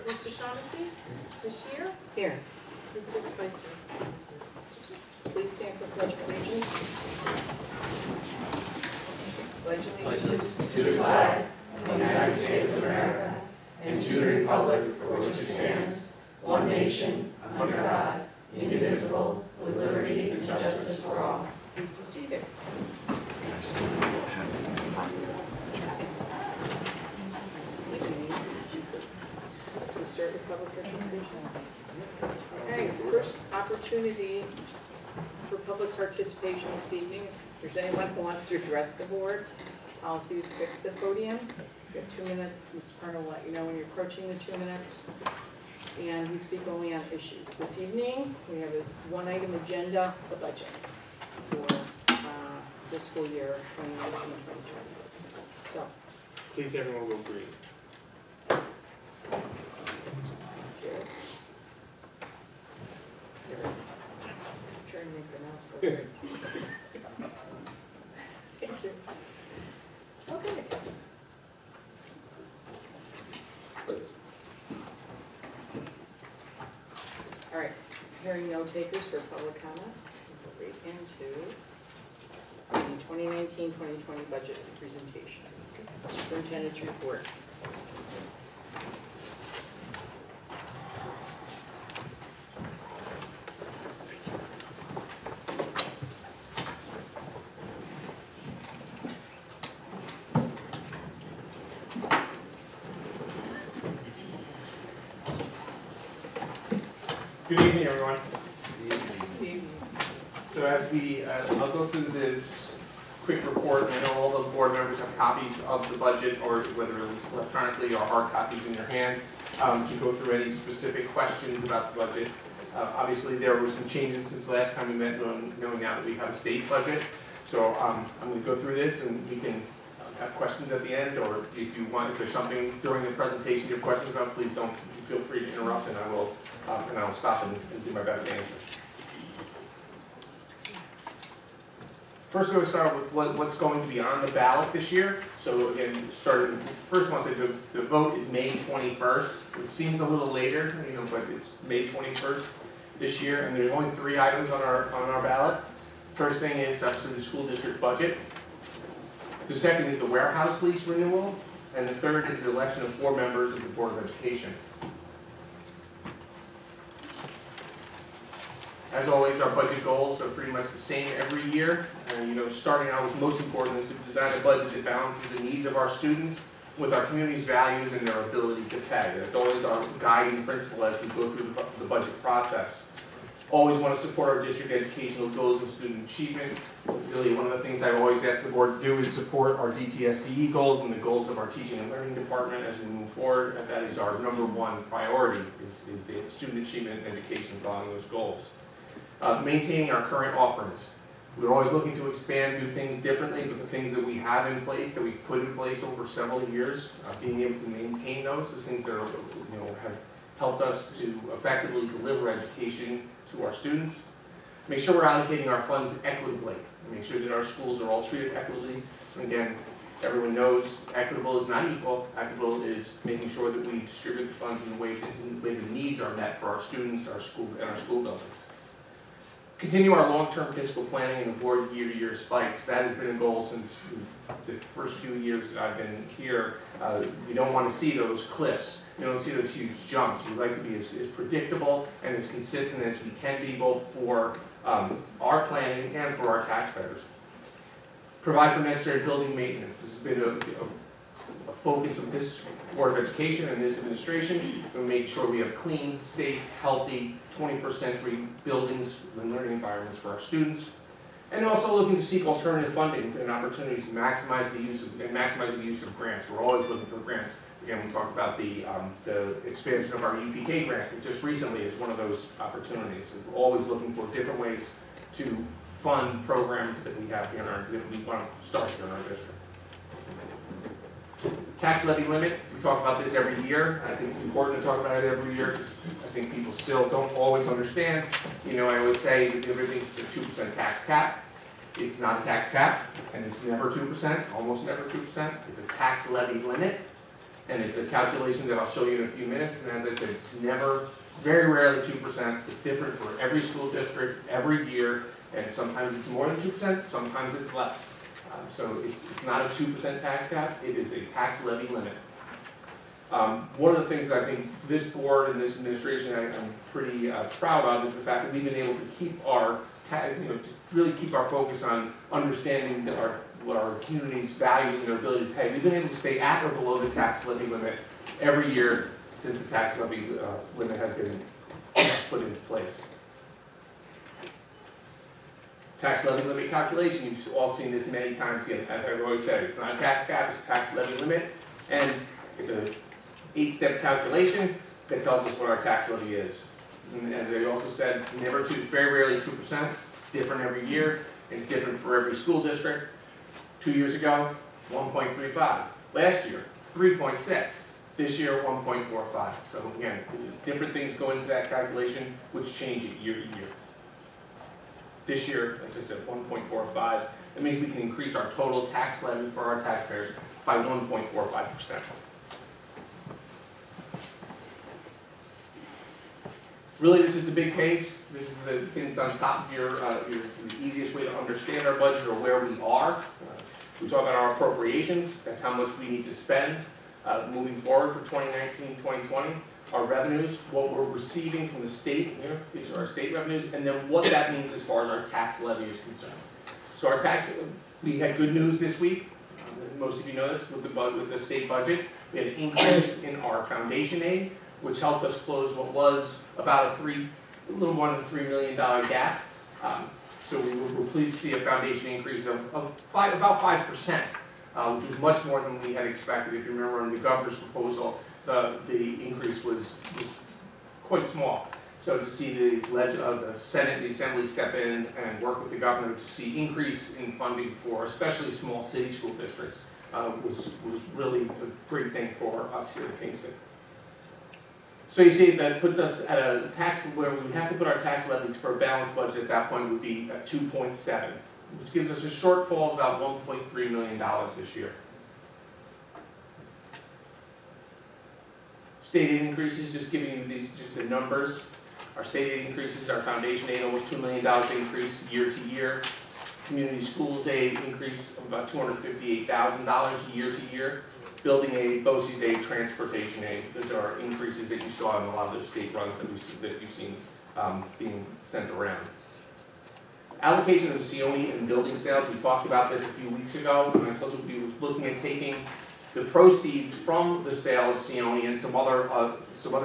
Mr. Shaughnessy? Ms. Shear? Here. Mr. Spicer? Please stand for pledge of allegiance. Pledge allegiance to the flag of the United States of America and to the republic for which it stands, one nation, under God, indivisible, with liberty and justice for all. Please be seated. So we'll start with public participation. Okay, it's the first opportunity for public participation this evening. If there's anyone who wants to address the board, policies fix the podium. You have 2 minutes. Mr. Parno will let you know when you're approaching the 2 minutes. And we speak only on issues. This evening, we have this one-item agenda, the budget for fiscal year 2019-2020. So, Please, everyone, go green. here. There it is. I'm trying to make the mouse go green. Thank you. Okay. All right, hearing no takers for public comment, we'll read into the 2019-2020 budget presentation. Superintendent's report. Good evening, everyone. So I'll go through this quick report, and I know all the board members have copies of the budget, or whether it's electronically or hard copies in your hand, to go through any specific questions about the budget. Obviously, there were some changes since the last time we met, knowing now that we have a state budget. So I'm going to go through this, and we can have questions at the end, or if you want, if there's something during the presentation you have questions about, please don't feel free to interrupt, and I will stop and do my best to answer. First, I'm going to start with what's going to be on the ballot this year. So again, first I want to say the vote is May 21st. It seems a little later, but it's May 21st this year, and there's only 3 items on our ballot. First thing is obviously the school district budget. The second is the warehouse lease renewal, and the third is the election of 4 members of the Board of Education. As always, our budget goals are pretty much the same every year. And starting out with most important is to design a budget that balances the needs of our students with our community's values and their ability to pay. That's always our guiding principle as we go through the budget process. Always want to support our district educational goals and student achievement. Really, one of the things I've always asked the board to do is support our DTSDE goals and the goals of our teaching and learning department as we move forward. And that is our #1 priority, is the student achievement and education following those goals. Maintaining our current offerings. We're always looking to expand, do things differently, but the things that we have in place, that we've put in place over several years, being able to maintain those things that have helped us to effectively deliver education to our students. Make sure we're allocating our funds equitably. Make sure that our schools are all treated equitably. Again, everyone knows equitable is not equal. Equitable is making sure that we distribute the funds in the way the needs are met for our students, our school buildings. Continue our long-term fiscal planning and avoid year-to-year spikes. That has been a goal since the first few years that I've been here. We don't want to see those cliffs. We don't see those huge jumps. We like to be as predictable and as consistent as we can be, both for our planning and for our taxpayers. Provide for necessary building maintenance. This has been a focus of this Board of Education and this administration to make sure we have clean, safe, healthy, 21st century buildings and learning environments for our students. And also looking to seek alternative funding and opportunities to maximize the use of grants. We're always looking for grants. Again, we talked about the expansion of our UPK grant, which just recently is one of those opportunities. We're always looking for different ways to fund programs that we have here that we want to start here in our district. Tax levy limit, we talk about this every year. I think it's important to talk about it every year because I think people still don't always understand. I always say that everything's a 2% tax cap. It's not a tax cap, and it's never 2%, almost never 2%. It's a tax levy limit. And it's a calculation that I'll show you in a few minutes, and as I said, it's never, very rarely 2%. It's different for every school district, every year, and sometimes it's more than 2%, sometimes it's less. So it's not a 2% tax cap, it is a tax levy limit. One of the things I think this board and this administration I'm pretty proud of is the fact that we've been able to keep our, to really keep our focus on understanding that what our community's values and their ability to pay. We've been able to stay at or below the tax levy limit every year since the tax levy limit has been put into place. Tax levy limit calculation, you've all seen this many times. As I've always said, it's not a tax cap, it's a tax levy limit, and it's an 8-step calculation that tells us what our tax levy is. And as I also said, it's never very rarely 2%. It's different every year. It's different for every school district. 2 years ago, 1.35. Last year, 3.6. This year, 1.45. So again, different things go into that calculation, which change it year to year. This year, as I said, 1.45. That means we can increase our total tax levy for our taxpayers by 1.45%. Really, this is the big page. This is the thing that's on top of the easiest way to understand our budget or where we are. We talk about our appropriations. That's how much we need to spend moving forward for 2019, 2020. Our revenues, what we're receiving from the state, these are our state revenues, and then what that means as far as our tax levy is concerned. So our tax, we had good news this week. Most of you know this with the state budget. We had an increase in our foundation aid, which helped us close what was about a little more than $3 million gap. So we were pleased to see a foundation increase of about 5%, which was much more than we had expected. If you remember in the governor's proposal, the increase was quite small. So to see the Senate and the Assembly step in and work with the governor to see increase in funding for especially small city school districts was really a great thing for us here in Kingston. So you see that puts us at a tax where we have to put our tax levies for a balanced budget at that point would be at 2.7, which gives us a shortfall of about $1.3 million this year. State aid increases, just giving you just the numbers. Our state aid increases, our foundation aid, almost $2 million increase year to year. Community schools aid increase of about $258,000 year to year. Building aid, BOCES aid, transportation aid. Those are increases that you saw in a lot of those state runs that you've seen being sent around. Allocation of CONE and building sales, we talked about this a few weeks ago, and I told you we were looking at taking the proceeds from the sale of CONE and some other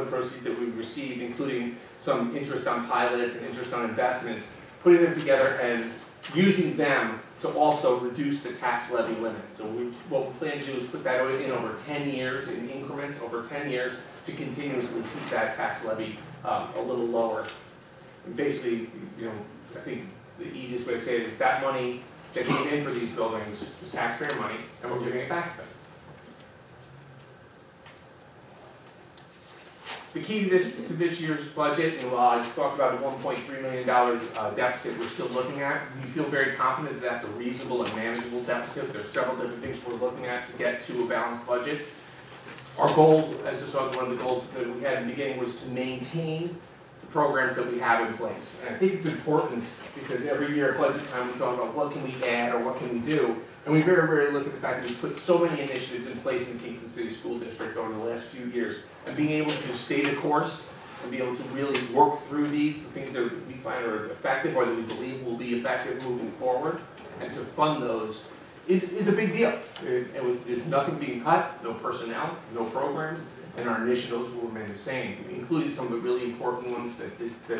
proceeds that we received, including some interest on pilots and interest on investments, putting them together and using them to also reduce the tax levy limit. So what we plan to do is put that in over 10 years, in increments over 10 years, to continuously keep that tax levy a little lower. And basically, I think the easiest way to say it is that money that came in for these buildings is taxpayer money, and we're giving it back to them. The key to this year's budget, and while I talked about a $1.3 million deficit we're still looking at, we feel very confident that that's a reasonable and manageable deficit. There's several different things we're looking at to get to a balanced budget. Our goal, as I saw one of the goals that we had in the beginning, was to maintain the programs that we have in place. And I think it's important because every year at budget time we talk about what can we add or what can we do. And we very rarely look at the fact that we've put so many initiatives in place in Kingston City School District over the last few years. And being able to stay the course and be able to really work through these, the things that we find are effective or that we believe will be effective moving forward, and to fund those is a big deal. There's nothing being cut, no personnel, no programs, and our initiatives will remain the same, including some of the really important ones that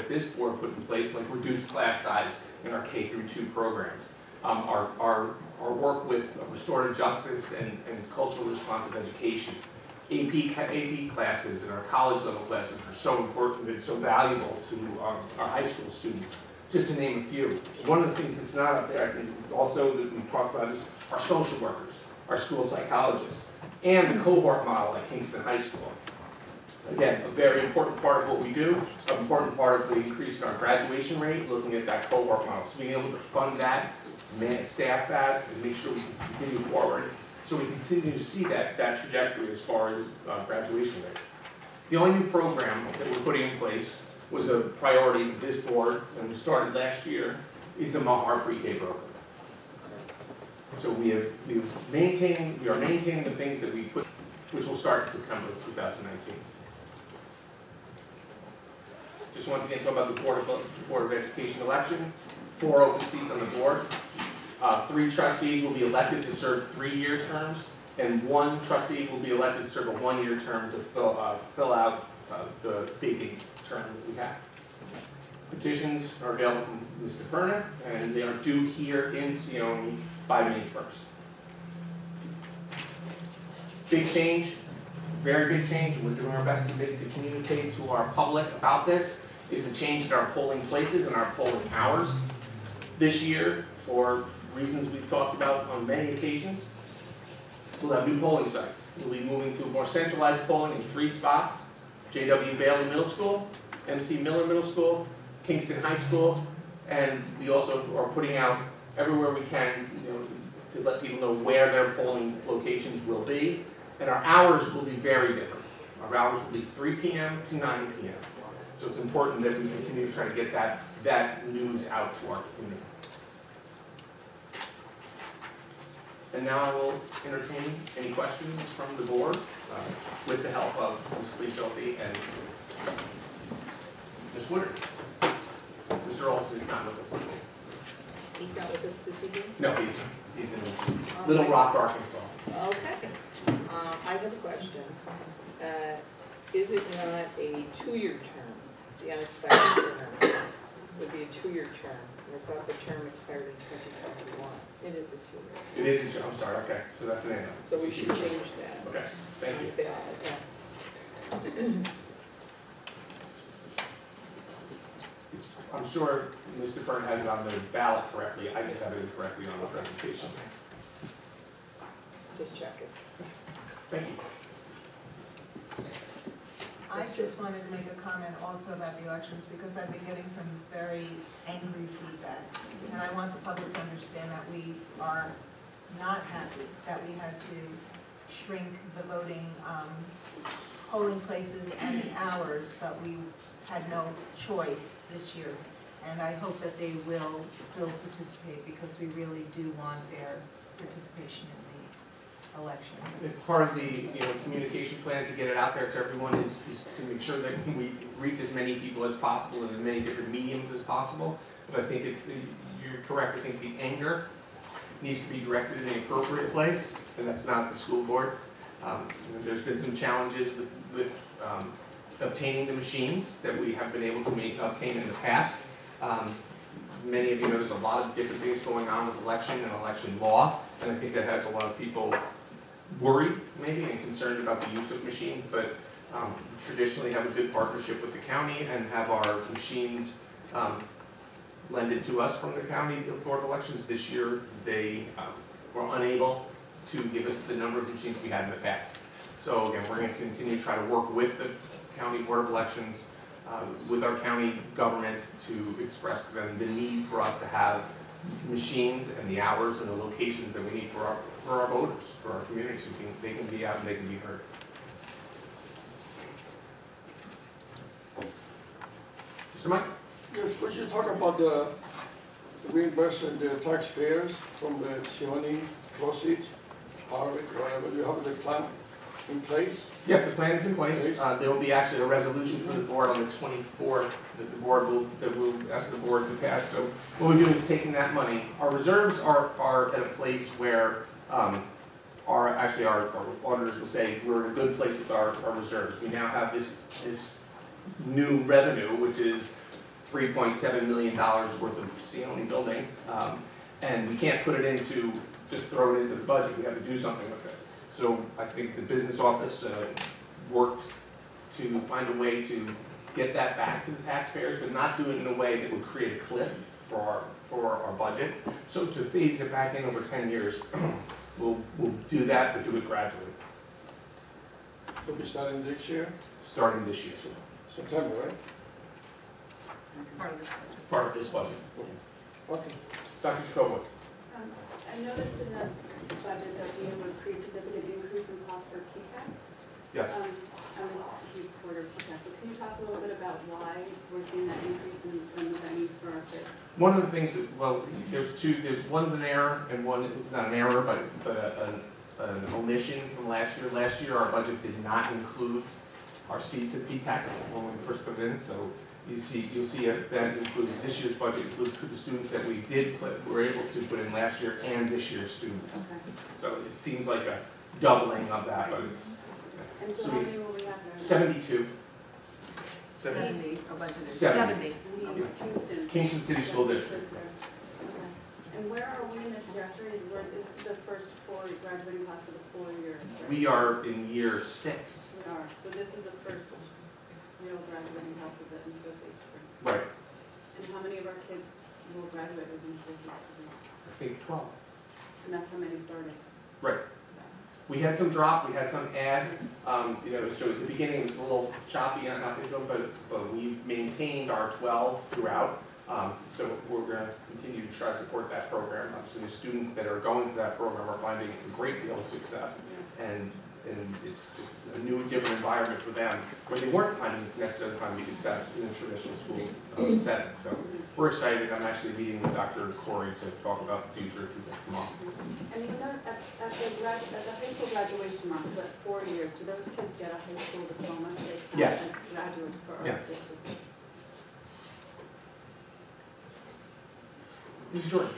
this board put in place, like reduced class size in our K-2 programs. Our work with restorative justice and culturally responsive education. AP classes and our college level classes are so important and so valuable to our high school students, just to name a few. One of the things that's not up there, I think, is also that we talked about is our social workers, our school psychologists, and the cohort model at Kingston High School. Again, a very important part of what we do, an important part of the increase in our graduation rate, looking at that cohort model. So being able to fund that, staff that, and make sure we can continue forward So we continue to see that trajectory as far as graduation rate. The only new program that we're putting in place was a priority of this board, and we started last year, is the Mahar pre-K program. So we are maintaining the things that we put, which will start in September of 2019. Just once again, talk about the Board of Education election. 4 open seats on the board. 3 trustees will be elected to serve 3-year terms, and 1 trustee will be elected to serve a 1-year term to fill out the vacant term that we have. Petitions are available from Mr. Perna, and they are due here in Sione by May 1st. Big change, very big change, and we're doing our best to communicate to our public about this, is the change in our polling places and our polling hours. This year, for reasons we've talked about on many occasions, we'll have new polling sites. We'll be moving to more centralized polling in 3 spots: J.W. Bailey Middle School, M.C. Miller Middle School, Kingston High School, and we also are putting out everywhere we can, to let people know where their polling locations will be. And our hours will be very different. Our hours will be 3 p.m. to 9 p.m. So it's important that we continue to try to get that news out to our community. And now I will entertain any questions from the board with the help of Ms. Shelby and Ms. Woodard. Mr. Olson is not with us today. He's not with us this evening? No, he's in Little Rock, Arkansas. Okay. I have a question. Is it not a 2-year term? The unexpired term would be a 2-year term. I thought the term expired in 2021. It is a 2-year. It is, I'm sorry, okay, so that's an answer. So we should change that. Okay, thank you. I'm sure Mr. Byrne has it on the ballot correctly. I just have it incorrectly on the presentation. Just check it. Thank you. I just wanted to make a comment also about the elections because I've been getting some very angry feedback. And I want the public to understand that we are not happy that we had to shrink the voting polling places and the hours, but we had no choice this year. And I hope that they will still participate because we really do want their participation in the election. Part of the communication plan to get it out there to everyone is to make sure that we reach as many people as possible in as many different mediums as possible. But I think you're correct. I think the anger needs to be directed in the appropriate place, and that's not the school board. There's been some challenges with obtaining the machines that we have been able to obtain in the past. Many of you know there's a lot of different things going on with election and election law, and I think that has a lot of people worried maybe and concerned about the use of machines, but traditionally have a good partnership with the county and have our machines lended to us from the county Board of Elections. This year they were unable to give us the number of machines we had in the past. So again, we're going to continue to try to work with the County Board of Elections, with our county government to express to them the need for us to have machines and the hours and the locations that we need for our voters, for our communities, so they can be out and they can be heard. Mr. Mike? Yes, could you talk about the reimbursement the taxpayers from the Sione proceeds, or whatever, do you have the plan in place? Yeah, the plan is in place. There will be actually a resolution from the board on the 24th that the board will ask the board to pass. So what we're doing is taking that money. Our reserves are at a place where our auditors will say we're in a good place with our reserves. We now have this new revenue, which is $3.7 million worth of Sione building, and we can't put it into, just throw it into the budget. We have to do something with it. So I think the business office worked to find a way to get that back to the taxpayers, but not do it in a way that would create a cliff for our budget. So to phase it back in over 10 years, we'll do that, but do it gradually. So we starting next year? Starting this year. September, right? Part of this budget. Part of this budget. Okay. Dr. Jacobowitz. I noticed in the budget, there'll be a pretty significant increase in cost for PTAC. Yes. I'm a huge supporter of PTAC, but can you talk a little bit about why we're seeing that increase and what that means for our kids? One of the things that, well, there's one's an error and one, not an error, but an omission from last year. Last year, our budget did not include our seats at PTAC when we first put it in, so you'll see that includes, this year's budget includes the students that we were able to put in last year and this year's students. Okay. So it seems like a doubling of that, but it's. And so So how we- many will we have now? 72. 70, or budgeted. 70. And we, Kingston. Kingston City School District. Okay. And where are we in the trajectory? This is the first full graduating class for the 4 years, right? We are in year 6. We are. So this is the first real graduating class with the associate's degree. Right. And how many of our kids will graduate with an associate's degree? I think 12. And that's how many started? Right. We had some drop, we had some add, so at the beginning it was a little choppy, not this one, but we've maintained our 12 throughout. So we're going to continue to try to support that program. Obviously, the students that are going to that program are finding a great deal of success, and it's just a new and different environment for them, where they weren't necessarily finding success in a traditional school setting. So we're excited. I'm actually meeting with Dr. Corey to talk about the future tomorrow. And you know, at the high school graduation mark, so at 4 years, do those kids get a high school diploma so they count Yes. as graduates for our Yes. district? Ms. Jordan.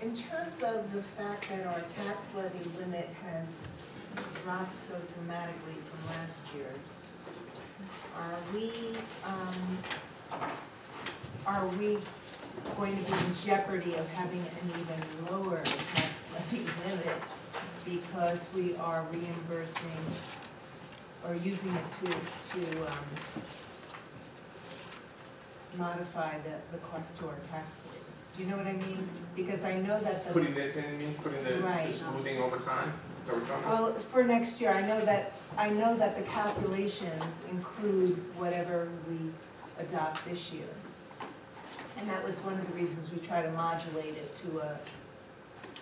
In terms of the fact that our tax levy limit has dropped so dramatically from last year's, are we going to be in jeopardy of having an even lower tax levy limit because we are reimbursing or using it to modify the cost to our taxpayers? Do you know what I mean? Because I know that the. Putting this in, you mean, putting the Right. smoothing over time? Is that what you're talking about? Well, for next year, I know that the calculations include whatever we adopt this year. And that was one of the reasons we tried to modulate it to a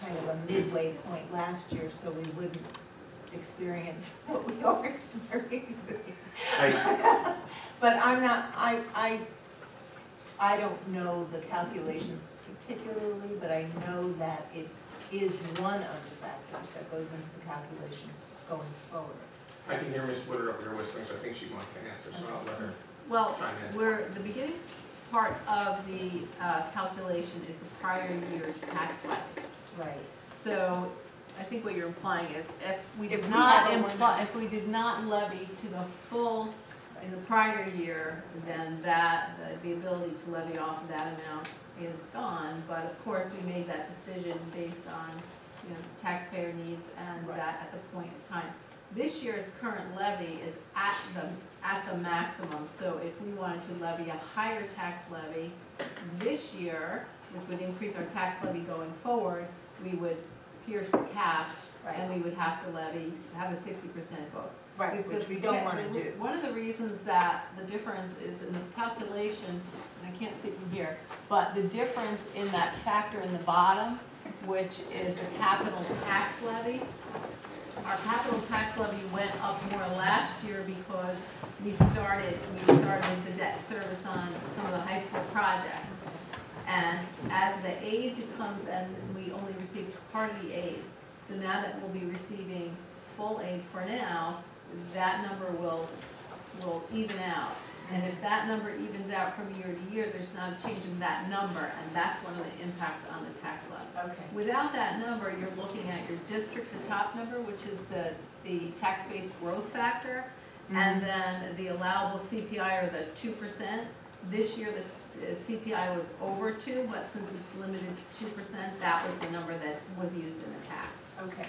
kind of a midway point last year, so we wouldn't experience what we are experiencing. But I'm not, I don't know the calculations particularly, but I know that it is one of the factors that goes into the calculation going forward. I can hear Ms. Woodard up here whispering, so I think she wants to answer, so I'll let her Well, chime in. the beginning part of the calculation is the prior year's tax levy. Right. So I think what you're implying is if we If did we not had a if we did not levy to the full in the prior year, then the ability to levy off of that amount is gone. But of course, we made that decision based on taxpayer needs and Right. that at the point of time. This year's current levy is at the maximum, so if we wanted to levy a higher tax levy this year, which would increase our tax levy going forward, we would pierce the cap, and we would have to have a 60% vote. Right, which we don't want to do. One of the reasons that the difference is in the calculation, and I can't see from here, but the difference in that factor in the bottom, which is the capital tax levy. Our capital tax levy went up more last year because we started the debt service on some of the high school projects. And as the aid becomes, and we only received part of the aid, so now that we'll be receiving full aid for now, that number will even out. And if that number evens out from year to year, there's not a change in that number, and that's one of the impacts on the tax levy. Okay. Without that number, you're looking at your district, the top number, which is the tax-based growth factor, and then the allowable CPI, or the 2%. This year, the CPI was over 2, but since it's limited to 2%, that was the number that was used in the cap. Okay.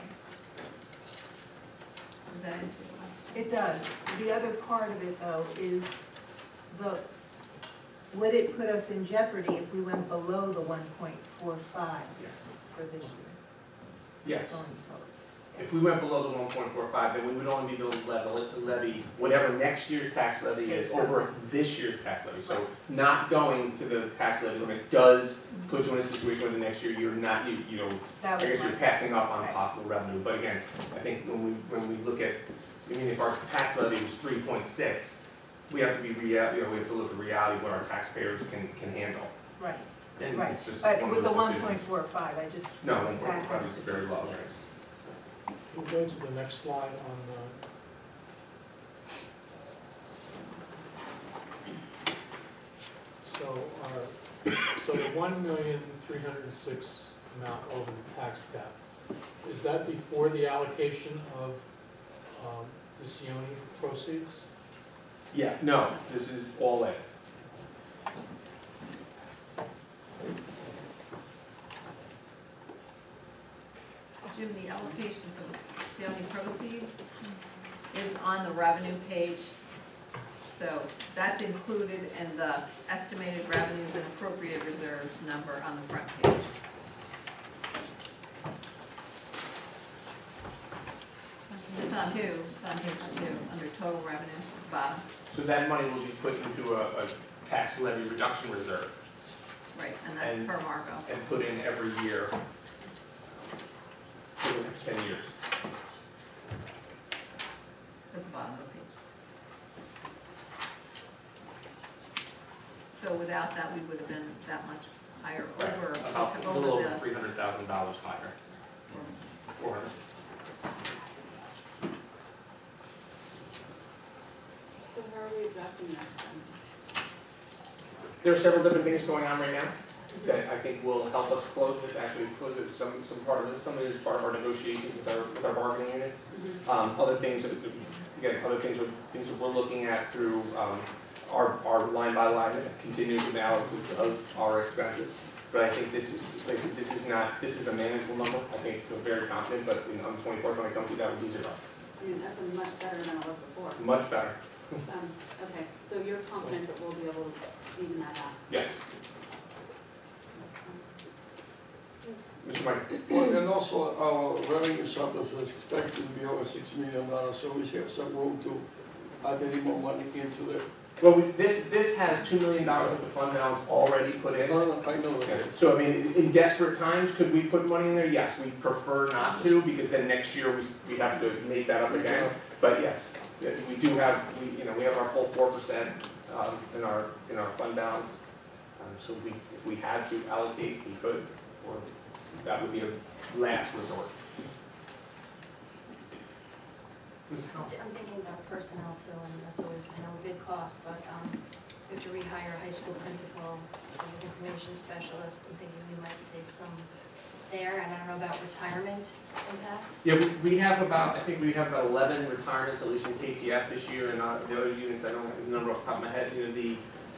Does that answer your question? It does. The other part of it, though, is would it put us in jeopardy if we went below the 1.45 Yes. for this year Yes. going forward? If we went below the 1.45, then we would only be able to levy whatever next year's tax levy is over this year's tax levy. So not going to the tax levy limit does put you in a situation where the next year you're not, you know, I guess you're passing up on possible revenue. But again, I think when we look at, I mean, if our tax levy is 3.6, we have to be we have to look at reality of what our taxpayers can handle. Right, And right. it's just But one with of the those decisions. 1.45, I just. No, that 1.5 has is to very be- low, yeah. right? We'll go to the next slide on so the 1,306,000 amount over the tax cap, is that before the allocation of the Sione proceeds? Yeah, no, this is all in. Jim, the allocation for the Sione proceeds is on the revenue page. So that's included in the estimated revenues and appropriate reserves number on the front page. It's on page 2, under total revenue, bottom. So that money will be put into a tax levy reduction reserve Right, and that's And- per Marco. and put in every year for the next 10 years. At the bottom of the page. So without that, we would have been that much higher over, About a over little over the, $300,000 higher. 400. So how are we addressing this then? There are several different things going on right now that I think will help us close this, actually close it, some part of it, some of it is part of our negotiations with our bargaining units. Other things, again, things that we're looking at through our line by line continuous analysis of our expenses. But I think this is a manageable number. I think feel very confident, but on the 24th when I come to that would be 0. I mean, that's a much better than it was before. Much better. Okay, so you're confident that we'll be able to even that out? Yes. Mr. Mike. Well, and also our revenue surplus is expected to be over $6 million, so we have some room to add any more money into the. Well, this has $2 million worth of fund balance already put in. I know Okay, that. so I mean, in desperate times, could we put money in there? Yes, we prefer not to, because then next year we have to make that up again. But yes, we do have, we have our full 4% in our fund balance. So if we had to allocate, we could, or that would be a last resort. I'm thinking about personnel too, and that's always, I know, a big cost, but we have to rehire a high school principal, an information specialist. I'm thinking we might save some there, and I don't know about retirement impact. Yeah, we have about, I think we have about 11 retirements, at least in KTF this year, and the other units, I don't have the number off the top of my head.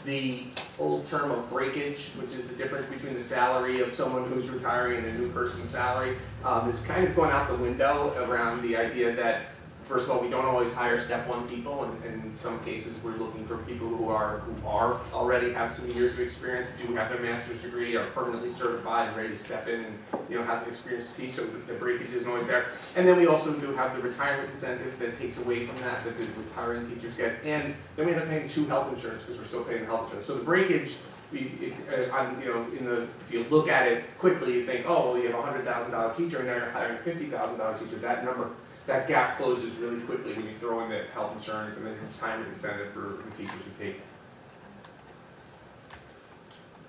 The old term of breakage, which is the difference between the salary of someone who's retiring and a new person's salary, is kind of going out the window around the idea that, first of all, we don't always hire step one people, and in some cases we're looking for people who are already have some years of experience, do have their master's degree, are permanently certified and ready to step in and have the experience to teach, so the breakage isn't always there. And then we also do have the retirement incentive that takes away from that the retiring teachers get, and then we end up paying 2 health insurance because we're still paying health insurance. So the breakage, if you look at it quickly, you think, oh, well, you have a $100,000 teacher and now you're hiring a $50,000 teacher. That gap closes really quickly when you throw in the health insurance and then retirement incentive for the teachers who take it.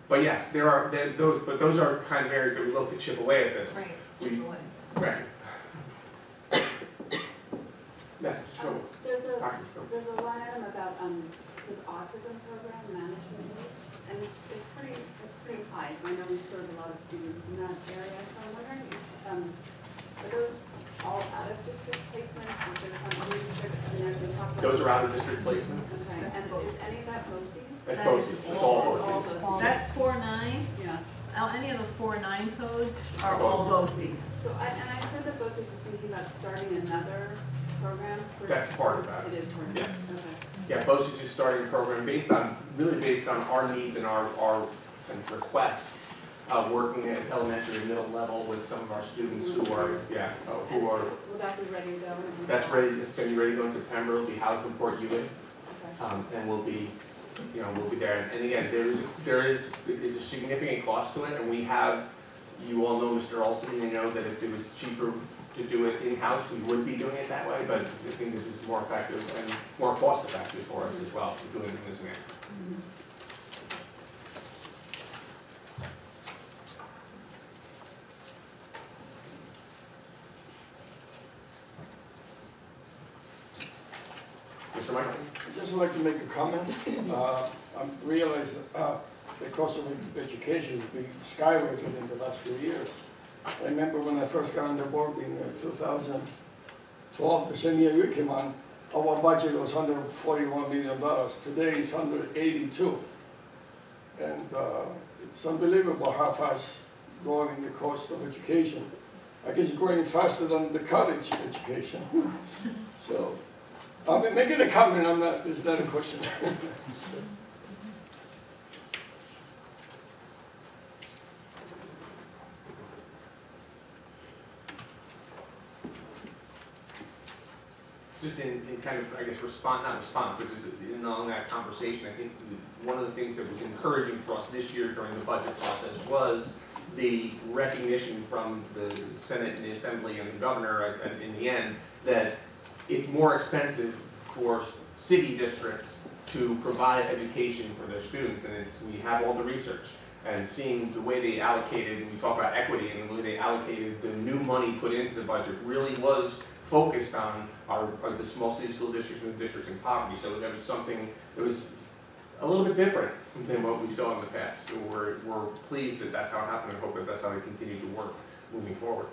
But yes, those are kind of areas that we look to chip away at this. right, We- chip away. Right. Yes, sure. There's a Dr. Stroh. There's a line item about, it says autism program management needs, and it's pretty high, so I know we serve a lot of students in that area, so I'm wondering if, are those all out of district placements, is there some district, I mean, as we talk about. Those are out of district placements. Okay, and is any of that BOCES? That's That BOCES. is It's all all BOCES. BOCES. That's 4.9. Yeah, Any of the 4.9 codes are all BOCES. so I heard that BOCES was thinking about starting another program for. That's part of that. It is part of Yes. that, okay. Yeah, BOCES is starting a program based on our needs and our requests working at elementary and middle level with some of our students who are, Will that be ready to go? that's ready, it's gonna be ready to go in September, it'll be housed in Port Ewing, Okay. and we'll be there. And again, there is a significant cost to it, and we have, you all know Mr. Olson, you know that if it was cheaper to do it in-house, we would be doing it that way, but I think this is more effective and more cost-effective for us as well, for doing it in this manner. Mr. Michael? I'd just like to make a comment. I realize the cost of education has been skyrocketing in the last few years. I remember when I first got on the board in 2012, the same year you came on, our budget was $141 million. Today it's 182. And it's unbelievable how fast growing the cost of education. I guess it's growing faster than the college education. So I'm making a comment, it's not a question. Just in kind of, I guess, not response, but just in on that conversation, I think one of the things that was encouraging for us this year during the budget process was the recognition from the Senate and the Assembly and the governor in the end that it's more expensive for city districts to provide education for their students, and we have all the research. And seeing the way they allocated, and we talk about equity, and the way they allocated the new money put into the budget really was focused on the small city school districts and the districts in poverty. So that was something that was a little bit different than what we saw in the past. So we're pleased that that's how it happened, and hope that that's how they continue to work moving forward.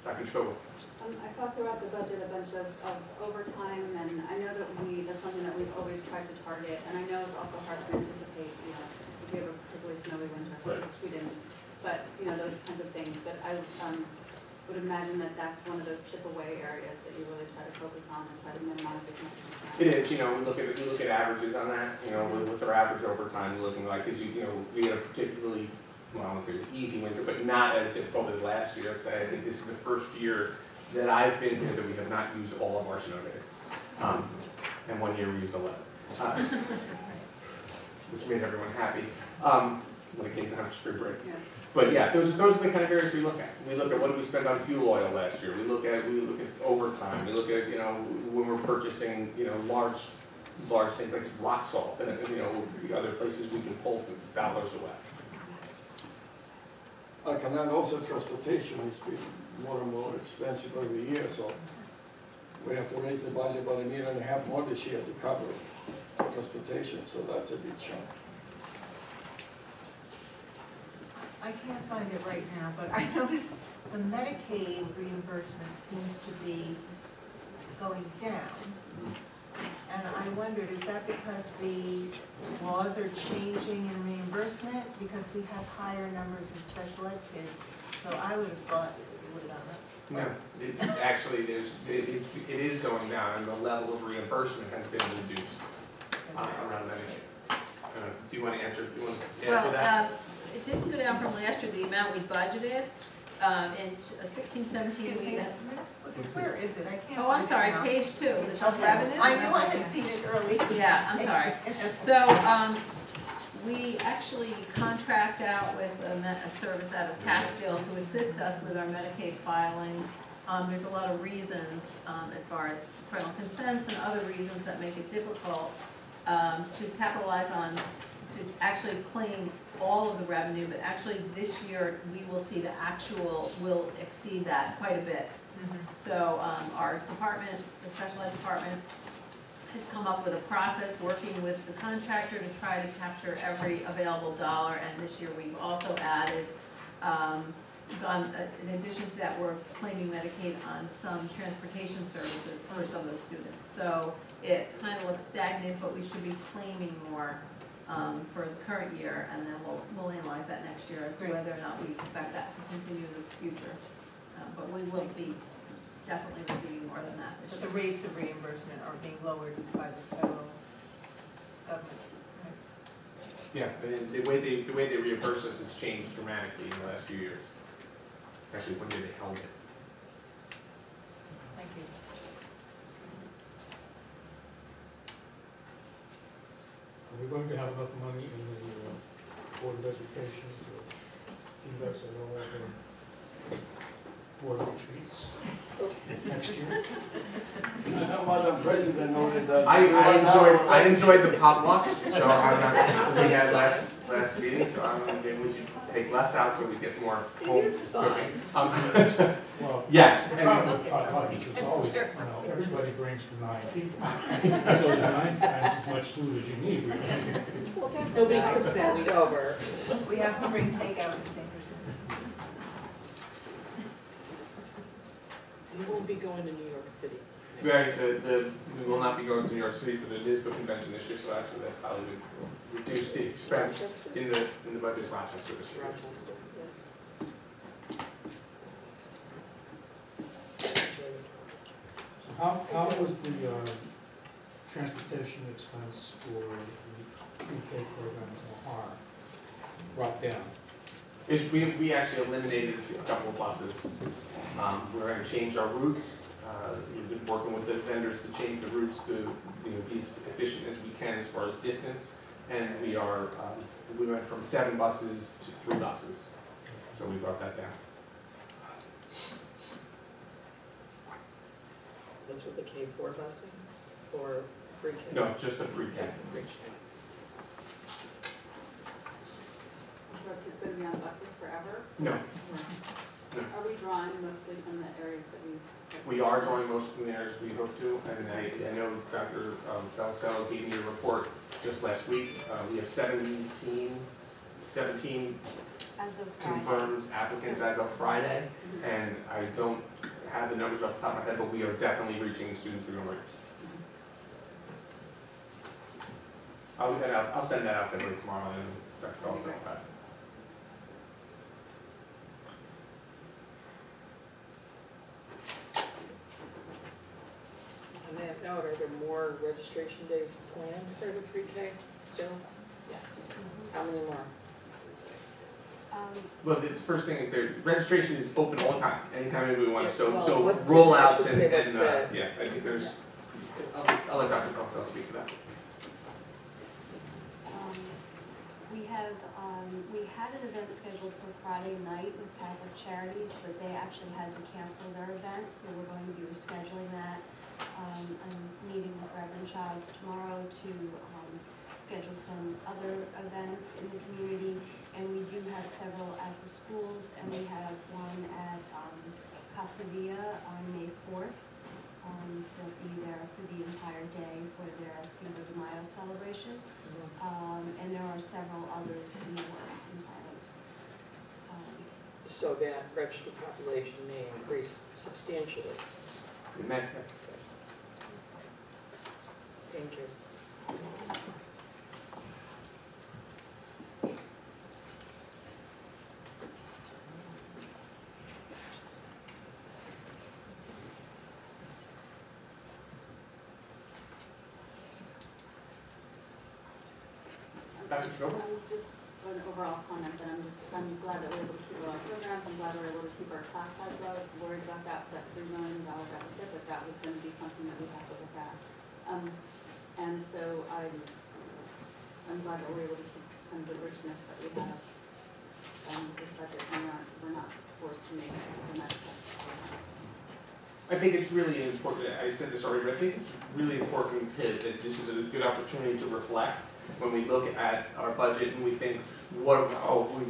Dr. Scoble. I saw throughout the budget a bunch of overtime, and I know that that's something that we've always tried to target, and I know it's also hard to anticipate, if we have a particularly snowy winter, which we didn't, but, those kinds of things. But I would imagine that that's one of those chip away areas that you really try to focus on and try to minimize as much as you can. It is, we look at averages on that, what's our average overtime looking like, because we had a particularly, well, I wouldn't say it was an easy winter, but not as difficult as last year. I'd say I think this is the first year that I've been here that we have not used all of our snow days. And one year we used 11, which made everyone happy when it came time for spring break. Yes. But yeah, those are the kind of areas we look at. We look at what did we spend on fuel oil last year. We look at overtime. We look at when we're purchasing large things like rock salt and other places we can pull dollars away. I can add also transportation is being more and more expensive every year, so we have to raise the budget about $1.5 million more this year to cover transportation, so that's a big chunk. I can't find it right now, but I noticed the Medicaid reimbursement seems to be going down. And I wondered, is that because the laws are changing in reimbursement? Because we have higher numbers of special ed kids, so I would have thought it would have gone up. No, actually, it is going down, and the level of reimbursement has been reduced around Medicaid. Do you want to answer? That? It didn't go down from last year, the amount we budgeted, in 16, 17. Excuse me, where is it? I can't. Oh, I'm find it sorry, now. page 2, the Okay. revenue. I knew I had seen it early. Yeah, I'm sorry. So, we actually contract out with a service out of Catskill to assist us with our Medicaid filings. There's a lot of reasons, as far as parental consents and other reasons that make it difficult to capitalize on, to actually claim all of the revenue, but actually this year we will see the actual will exceed that quite a bit. So our department, the special ed department, has come up with a process working with the contractor to try to capture every available dollar, and this year we've also added, in addition to that, we're claiming Medicaid on some transportation services for some of the students. So it kind of looks stagnant, but we should be claiming more for the current year, and then we'll analyze that next year as to whether or not we expect that to continue in the future. But we will be definitely receiving more than that this But the year. rates of reimbursement are being lowered by the federal government. Yeah, and the way they reimburse us has changed dramatically in the last few years. Actually, one year they held it. Thank you. Are we going to have enough money in the Board of Education to invest in all of the board retreats next year? Madam President noted that. I enjoyed the potluck, so I'm not, we had last meeting, so I'm thinking we should take less out so we get more home It is fun. cooking. Well, Yes, the and problem with potlucks is always, everybody brings for 9 people. So 9 times as much food as you need. Nobody cooks that week over. We have to bring takeout and things. You won't be going to New York City. right, we will not be going to New York City for the NISBA convention this year, so actually that probably would reduce the expense in the budget for Rochester this year. Rochester, How was the transportation expense for the pre-K program in Ohio brought down? We actually eliminated a couple of buses. We're going to change our routes. We've been working with the vendors to change the routes to be as efficient as we can as far as distance. And we went from 7 buses to 3 buses. So we brought that down. That's with the K-4 busing or pre-K? No, just the pre-K. Just the pre-K. So are kids going to be on buses forever? No, Are we drawing mostly from the areas that we? we are drawing most from the areas we hope to. And I know Dr. Belisello gave me a report just last week. We have 17 As of Friday. confirmed applicants as of Friday. And I don't have the numbers off the top of my head, but we are definitely reaching the students we're going to reach. I'll send that out definitely tomorrow, and Dr. Belisello will pass it. On that note, are there more registration days planned for the pre-K still? Yes. How many more? Well, the first thing is the registration is open all the time, anytime anybody wants. Yeah, well, So what's the- I rollouts should say and what's the- yeah, I think there's. I'll let Dr. Belisello speak to that. We had an event scheduled for Friday night with Catholic Charities, but they actually had to cancel their event, so we're going to be rescheduling that. I'm meeting with Reverend Childs tomorrow to schedule some other events in the community, and we do have several at the schools, and we have one at Casa Villa on May 4th. They'll be there for the entire day for their Cinco de Mayo celebration. And there are several others in the works in planning. So that registered population may increase substantially. Amen. Thank you. Dr. Schroeder? Just an overall comment that I'm glad that we're able to keep all our programs. I'm glad we're able to keep our class size low. I was worried about that $3 million deficit, but that was going to be something that we have to look at. And so I'm glad that we're able to keep kind of the richness that we have with this budget, and we're not forced to make dramatic cuts. I think it's really important, I said this already, but I think it's really important that this is a good opportunity to reflect when we look at our budget and we think, we're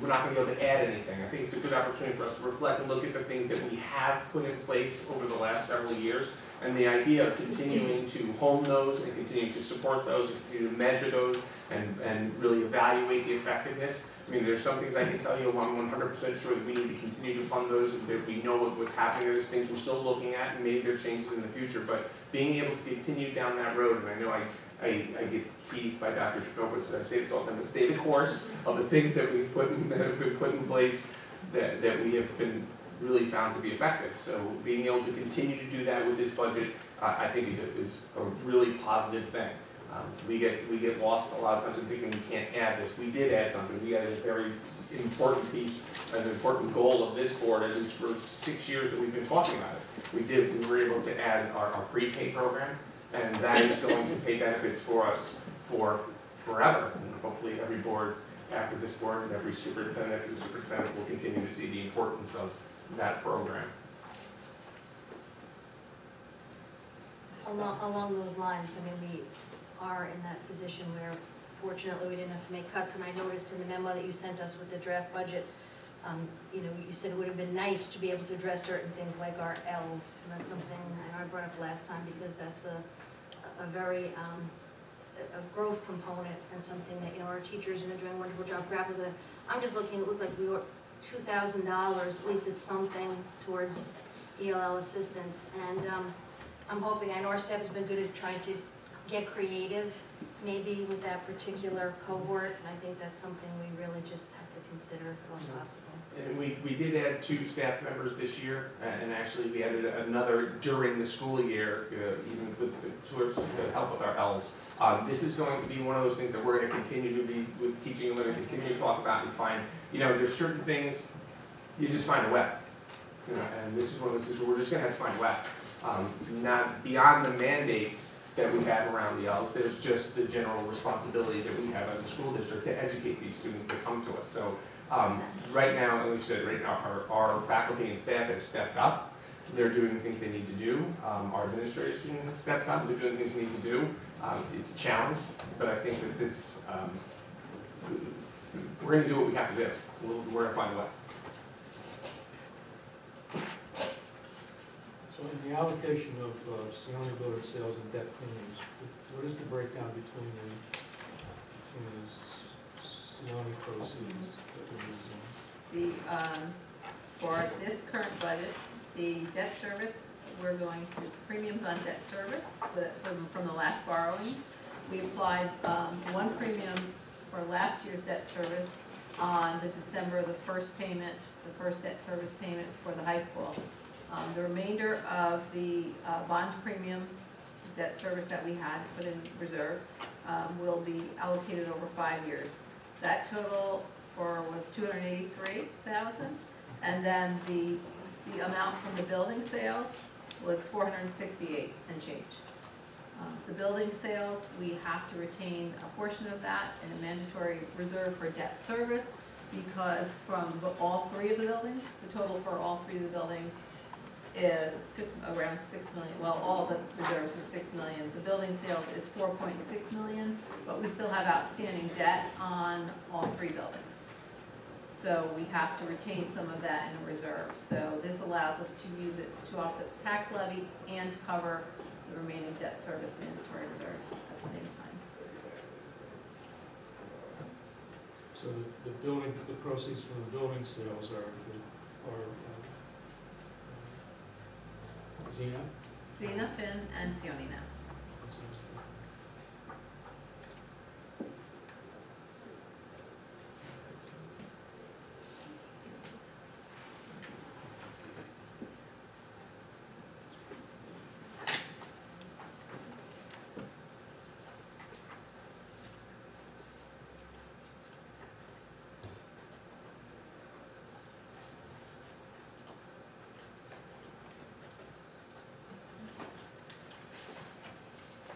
not going to be able to add anything. I think it's a good opportunity for us to reflect and look at the things that we have put in place over the last several years, and the idea of continuing to hone those and continuing to support those and continue to measure those and really evaluate the effectiveness. I mean, there's some things I can tell you, I'm 100% sure that we need to continue to fund those, and that we know what's happening. There's things we're still looking at, and maybe there are changes in the future, but being able to continue down that road, and I know I get teased by Dr. Chakobas, but I say this all the time, but stay the course of the things that we've been put in place that we have been really found to be effective. So being able to continue to do that with this budget, I think is a really positive thing. We get lost a lot of times in thinking we can't add this. We did add something. We added a very important piece, an important goal of this board, at least for 6 years that we've been talking about it. We were able to add our pre-K program, and that is going to pay benefits for us for forever. And hopefully every board after this board and every superintendent will continue to see the importance of that program. Along those lines, I mean, we are in that position where fortunately we didn't have to make cuts, and I noticed in the memo that you sent us with the draft budget, you know, you said it would have been nice to be able to address certain things like our Ls, and that's something I know I brought up last time because that's a very, a growth component and something that, you know, our teachers are doing a wonderful job grappling with. I'm just looking, it looked like we were $2,000, at least it's something towards ELL assistance, and I'm hoping, I know our staff has been good at trying to get creative, maybe with that particular cohort, and I think that's something we really just have to consider if at all possible. And we did add 2 staff members this year, and actually we added another during the school year, even towards the help with our Ls. This is going to be one of those things that we're going to continue to be with teaching, and we're going to continue to talk about and find, you know, there's certain things you just find a way. You know, and this is one of those things where we're just going to have to find a way. Not beyond the mandates that we have around the Ls, there's just the general responsibility that we have as a school district to educate these students that come to us. So right now, like we said, right now our faculty and staff has stepped up. They're doing the things they need to do. Our administration has stepped up. They're doing the things we need to do. It's a challenge, but I think that it's, we're going to do what we have to do. We're going to find a way. So in the allocation of Sione building sales and debt premiums, what is the breakdown between the Sione proceeds that we're using? For this current budget, the debt service, we're going to premiums on debt service from the last borrowings. We applied one premium for last year's debt service on the December, the first payment, the first debt service payment for the high school. The remainder of the bond premium debt service that we had put in reserve will be allocated over 5 years. That total was $283,000, and then the amount from the building sales was $468 and change. The building sales, we have to retain a portion of that in a mandatory reserve for debt service because from all 3 of the buildings, the total for all 3 of the buildings is around $6 million. Well, all the reserves is $6 million. The building sales is $4.6 million, but we still have outstanding debt on all 3 buildings. So we have to retain some of that in a reserve. So this allows us to use it to offset the tax levy and to cover the remaining debt service mandatory reserve at the same time. So the proceeds from the building sales are Xena? Xena, Finn, and Sione now.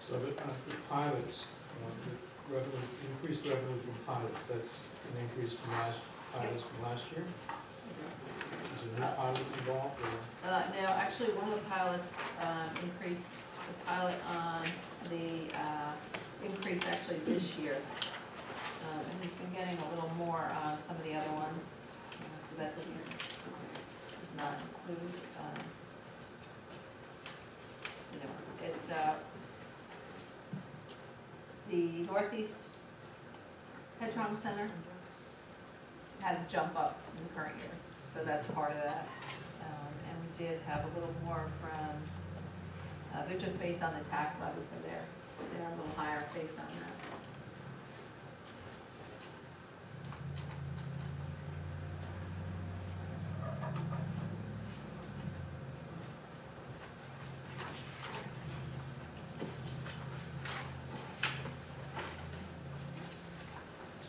So the pilots, the revenue, increased revenue from pilots, that's an increase from pilots from last year? Is there new pilots involved, or? No, actually, one of the pilots increased the pilot on the increase actually this year. And we've been getting a little more on some of the other ones, so that does not include, you know, it's the Northeast Head Trauma Center had a jump up in the current year, so that's part of that. And we did have a little more from, they're just based on the tax levy, so they're a little higher based on that.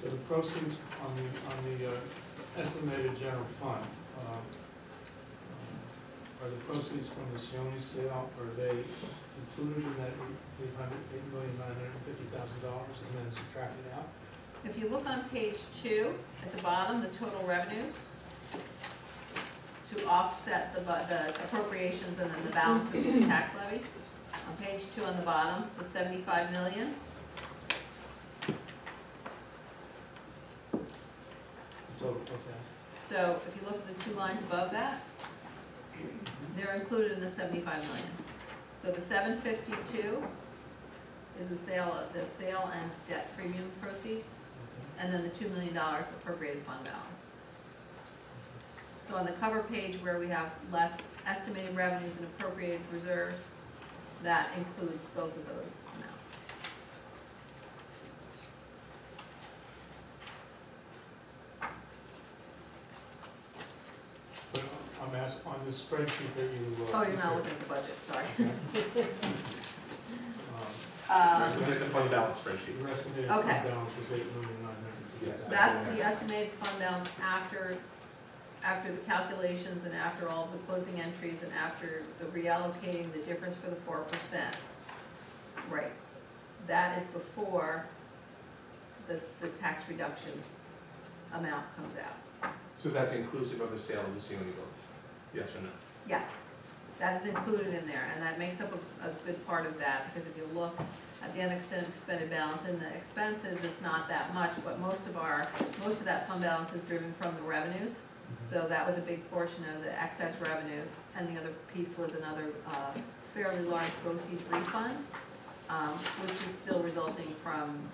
For the proceeds on the estimated general fund, are the proceeds from the Sione sale, are they included in that $8,950,000 and then subtracted out? If you look on page 2, at the bottom, the total revenues, to offset the appropriations and then the balance of the tax levy, on page 2 on the bottom, the 75 million. Total, okay. So if you look at the 2 lines above that, they're included in the 75 million. So the 752 is the sale and debt premium proceeds, and then the $2 million appropriated fund balance. So on the cover page where we have less estimated revenues and appropriated reserves, that includes both of those amounts. But I'm asked, on this spreadsheet that you. Oh, you're not looking at the budget, sorry. There's the fund balance spreadsheet. Your estimated Okay. fund balance was $8,950,000. Yes. That's the estimated fund balance after the calculations and after all the closing entries and after the reallocating the difference for the 4%. Right. That is before the tax reduction amount comes out. So that's inclusive of the sale of the Sione building? Yes or no? Yes, that is included in there, and that makes up a good part of that, because if you look at the unexpended balance and the expenses, it's not that much, but most of that fund balance is driven from the revenues. So that was a big portion of the excess revenues, and the other piece was another fairly large BOCES refund, which is still resulting from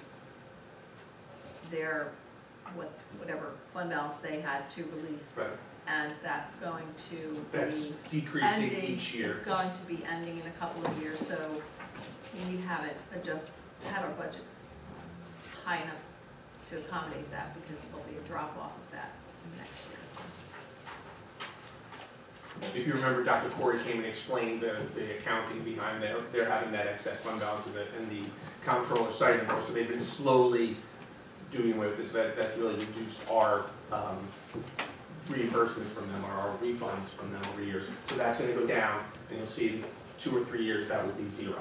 their, whatever fund balance they had to release. Right. And that's going to That's be decreasing ending, each year. it's going to be ending in a couple of years, so we have our budget high enough to accommodate that, because there'll be a drop off of that next year. If you remember, Dr. Corey came and explained the accounting behind they're having that excess fund balance in the comptroller site, and so they've been slowly doing away with this. That's really reduced our reimbursements from them, or our refunds from them over years. So that's going to go down, and you'll see in 2 or 3 years that will be 0.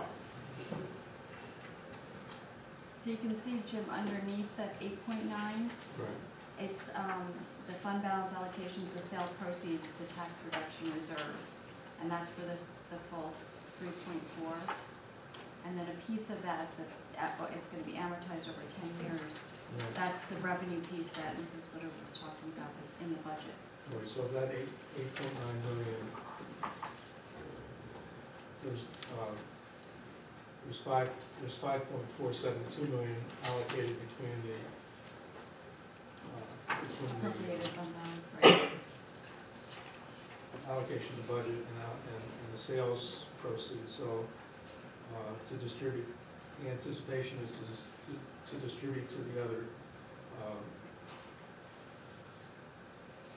So you can see, Jim, underneath that 8.9, Right. it's the fund balance allocations, the sale proceeds, the tax reduction reserve, and that's for the full 3.4. And then a piece of that, it's going to be amortized over 10 years. Right. That's the revenue piece that Mrs. Woodard was talking about that's in the budget. Right, so of that 8.9 million, there's 5.472 million allocated between the Appropriated fund balance, right? allocation of the budget and the sales proceeds. So to distribute, the anticipation is to distribute to the other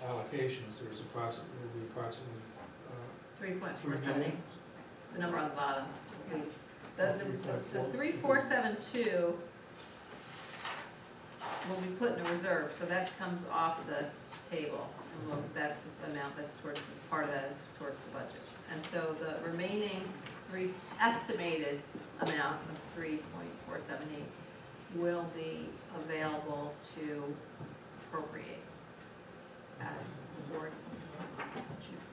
allocations. There's approximately 3.478, the number on the bottom. The 3472 will be put in a reserve, so that comes off the table. And that's the amount that's towards, part of that is towards the budget. And so the remaining estimated amount of 3.478 will be available to appropriate as the board chooses.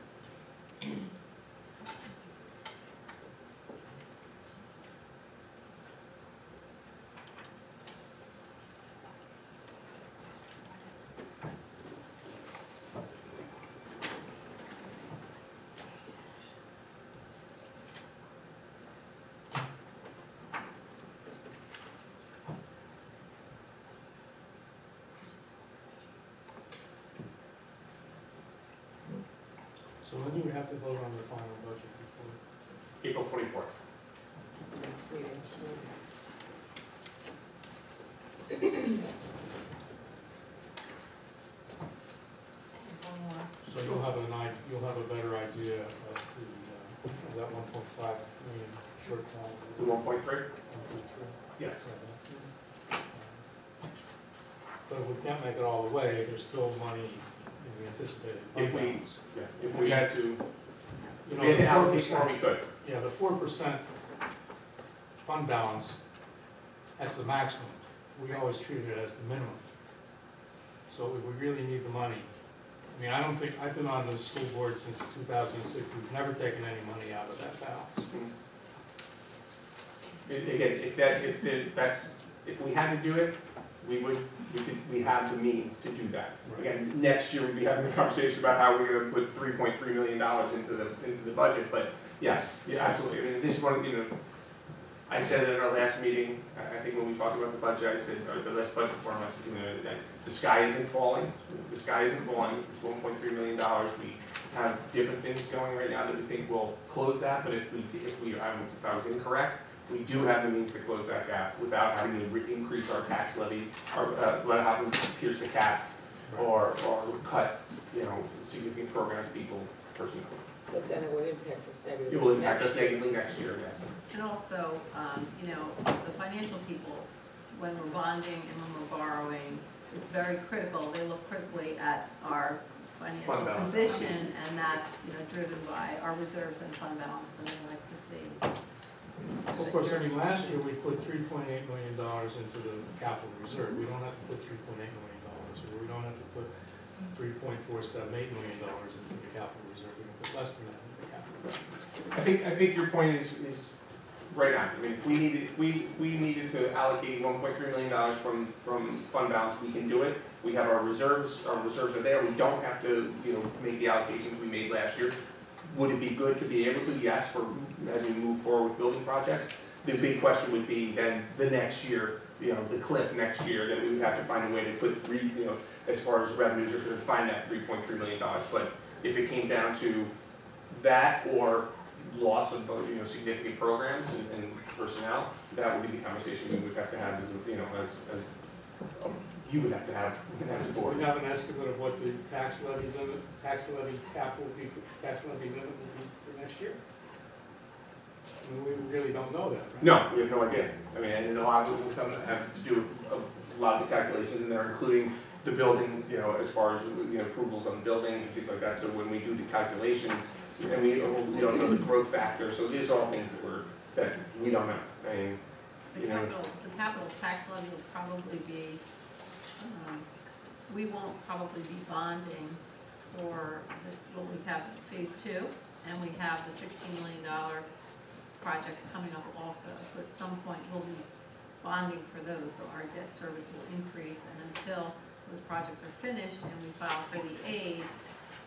So when do we have to vote on the final budget before? April 24th. Next meeting. So you'll have a better idea of that 1.5 million shortfall. The 1.3? Yes. But if we can't make it all the way, there's still money in the anticipated fund If we, balance. yeah, if we had to, You if know, we had the to allocate 4%, more, we could. yeah, the 4% fund balance, that's the maximum. We always treat it as the minimum. So if we really need the money, I mean, I don't think, I've been on the school board since 2006, we've never taken any money out of that balance. Again, if we had to do it, we have the means to do that. Again, next year we'd be having a conversation about how we're gonna put $3.3 million into the budget, but yes, yeah, absolutely. I mean, this one, I said at our last meeting, I think when we talked about the budget, I said, or the last budget forum, I said, that the sky isn't falling. The sky isn't falling. It's $1.3 million. We have different things going right now that we think will close that, but if I was incorrect, we do have the means to close that gap without having to increase our tax levy, or without having to pierce the cap, or cut, significant programs people personally. But then it would impact us negatively. It will impact us next year. negatively next year, yes. And also, the financial people, when we're bonding and when we're borrowing, it's very critical, they look critically at our Fund financial balance. position, and that's, driven by our reserves and fund balance, and they like to see. Of course, I mean, last year we put $3.8 million into the capital reserve. We don't have to put $3.8 million, or we don't have to put $3.478 million into the capital reserve. We can put less than that into the capital reserve. I think your point is right on. I mean, if we needed to allocate $1.3 million from fund balance, we can do it. We have our reserves are there. We don't have to, make the allocations we made last year. Would it be good to be able to? Yes, as we move forward with building projects. The big question would be then the next year, the cliff next year, that we would have to find a way to put as far as revenues are to find that $3.3 million. But if it came down to that or loss of significant programs and personnel, that would be the conversation we would have to have as you would have to have as a Do board. we have an estimate of what the tax levy cap will be, tax levy limit will be for next year? I mean, we really don't know that, right? No, we have no idea. I mean, and a lot of it will have to do with a lot of the calculations, and they're including the building, as far as approvals on the buildings and things like that. So when we do the calculations, and we don't know the growth factor, so these are all things that we don't know. I mean, The capital tax levy will probably be, we won't probably be bonding for what we have phase 2, and we have the $16 million projects coming up also. So at some point, we'll be bonding for those, so our debt service will increase, and until those projects are finished and we file for the aid,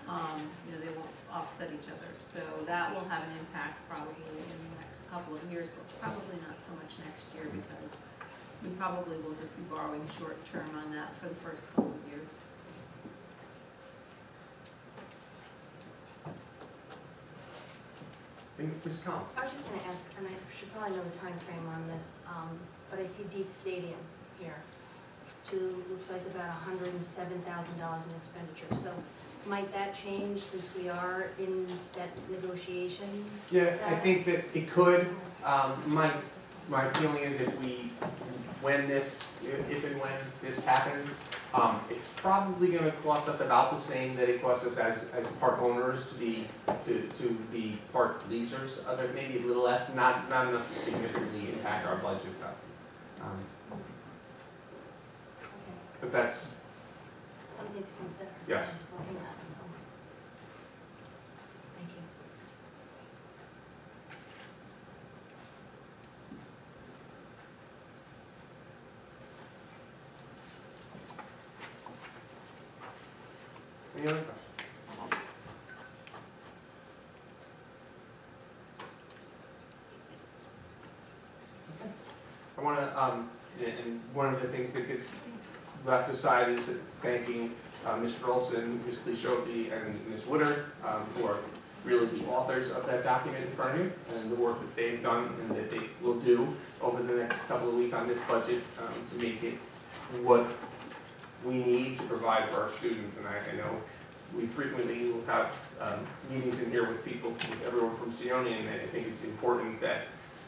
they won't offset each other. So that will have an impact probably in the next couple of years, but probably not so much next year, because we probably will just be borrowing short term on that for the first couple of years. Mrs. Collins. I was just gonna ask, and I should probably know the time frame on this, but I see Dietz Stadium here. Looks like about $107,000 in expenditure. So might that change since we are in that negotiation? Yeah, I think status? that it could. My feeling is if and when this happens, it's probably going to cost us about the same that it costs us as park owners to be park leasers. Maybe a little less, not enough to significantly impact our budget though. But that's, Something to consider. yes. Looking at it, so. Thank you. Any other questions? I want to, and one of the things that gets left aside is thanking Mr. Olson, Ms. Cliscioti, and Ms. Woodard, who are really the authors of that document in front of you, and the work that they've done and that they will do over the next couple of weeks on this budget to make it what we need to provide for our students. And I know we frequently will have meetings in here with people, with everyone from Sione, and I think it's important that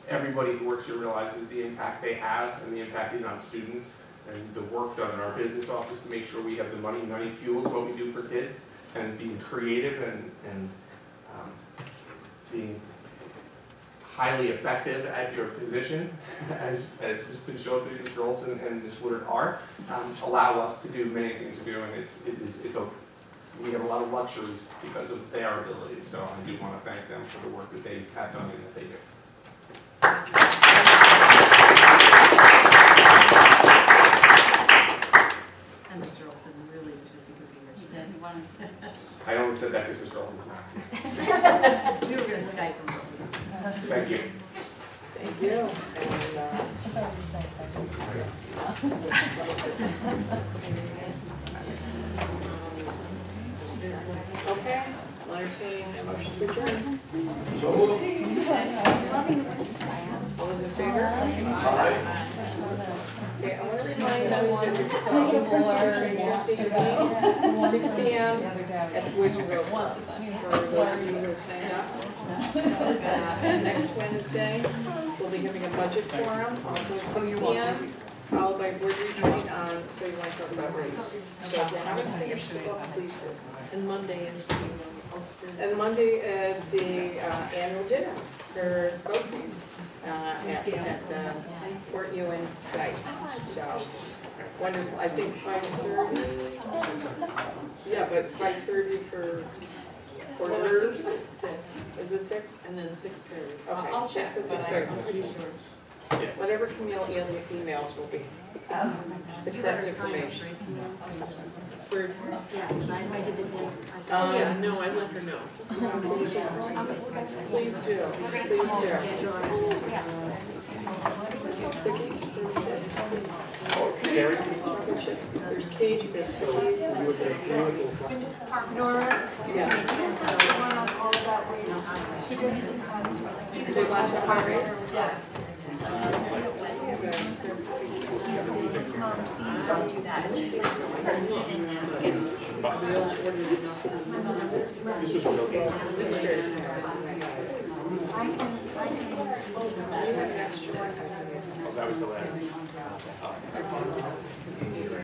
everybody who works here realizes the impact they have and the impact is on students. and the work done in our business office to make sure we have the money. Money fuels what we do for kids, and being creative and being highly effective at your position, as has been shown through Mr. Olson and Ms. Woodard are, allow us to do many things we do, and we have a lot of luxuries because of their abilities, so I do want to thank them for the work that they have done and that they do. And Mr. Olson really wishes he could be here. He did, he wanted to. I only said that because Mr. Olson's not. We were going to Skype him. Thank you. Thank you. Okay, I'll entertain a motion to adjourn. So moved. All those in favor? Aye. Okay, I want to remind everyone that it's probably Tuesday, 6 p.m. at the Boys and Girls Club. For those of you who have signed up. Next Wednesday, we'll be having a budget forum, also at 6 p.m., followed by board retreat on, so you want to talk about race. So if you haven't finished the book, please do. And Monday is And Monday is the annual dinner for BOCES at Port Ewan site. So, wonderful, I think 5:30. Yeah, but 5:30 for hors d'oeuvres. Is it 6? and then 6:30. Okay, I'll 6 check, and but 6:30. I'm pretty sure. Yes. Whatever Camille emails will be the correct information. For, Yeah, I did the day. Yeah, no, I let her know. please do, please do. Cookies, Gary? chocolate chip, there's cake, there's cookies. Nora, Yeah. all about ways. Do you want to have a race? Please don't do that. This was a real game. That was the last.